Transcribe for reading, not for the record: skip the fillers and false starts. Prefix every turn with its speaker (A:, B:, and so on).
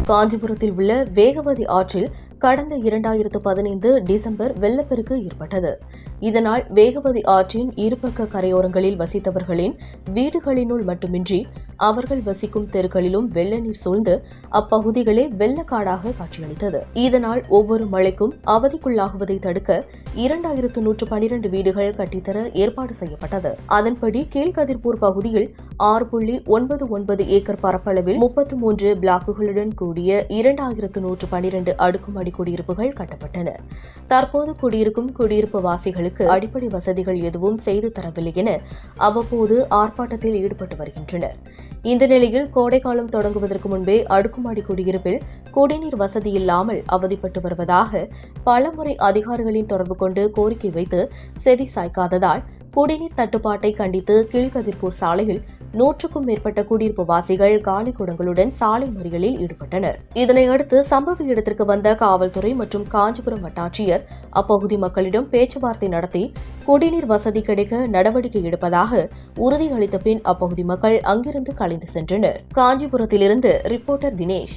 A: காஞ்சிபுரத்தில் உள்ள வேகவதி ஆற்றில் கடந்த 2015 டிசம்பர் வெள்ளப்பெருக்கு ஏற்பட்டது. இதனால் வேகவதி ஆற்றின் இருபக்க கரையோரங்களில் வசித்தவர்களின் வீடுகளினுள் மட்டுமின்றி அவர்கள் வசிக்கும் தெருக்களிலும் வெள்ள நீர் சூழ்ந்து அப்பகுதிகளே வெள்ளக்காடாக காட்சியளித்தது. இதனால் ஒவ்வொரு மழைக்கும் அவதிக்குள்ளாகுவதை தடுக்க 2112 வீடுகள் கட்டித்தர ஏற்பாடு செய்யப்பட்டது. அதன்படி கீழ்கதிர்பூர் பகுதியில் 6.99 ஏக்கர் பரப்பளவில் 33 பிளாக்குகளுடன் கூடிய 2112 அடுக்குமாடி குடியிருப்புகள் கட்டப்பட்டன. தற்போது குடியிருக்கும் குடியிருப்பு வாசிகளுக்கு அடிப்படை வசதிகள் எதுவும் செய்து தரவில்லை என அவ்வப்போது ஆர்ப்பாட்டத்தில் ஈடுபட்டு வருகின்றனர். இந்த நிலையில் கோடைக்காலம் தொடங்குவதற்கு முன்பே அடுக்குமாடி குடியிருப்பில் குடிநீர் வசதி இல்லாமல் அவதிப்பட்டு வருவதாக பலமுறை அதிகாரிகளின் தொடர்பு கொண்டு கோரிக்கை வைத்து செவி சாய்க்காததால் குடிநீர் தட்டுப்பாட்டை கண்டித்து கீழ்கதிர்பூர் சாலையில் 100க்கும் மேற்பட்ட குடியிருப்பு வாசிகள் காலி குடங்களுடன் சாலை மறியலில் ஈடுபட்டனர். இதனையடுத்து சம்பவ இடத்திற்கு வந்த காவல்துறை மற்றும் காஞ்சிபுரம் வட்டாட்சியர் அப்பகுதி மக்களிடம் பேச்சுவார்த்தை நடத்தி குடிநீர் வசதி கிடைக்க நடவடிக்கை எடுப்பதாக உறுதியளித்த பின் அப்பகுதி மக்கள் அங்கிருந்து கலைந்து சென்றனர். காஞ்சிபுரத்திலிருந்து ரிப்போர்ட்டர் தினேஷ்.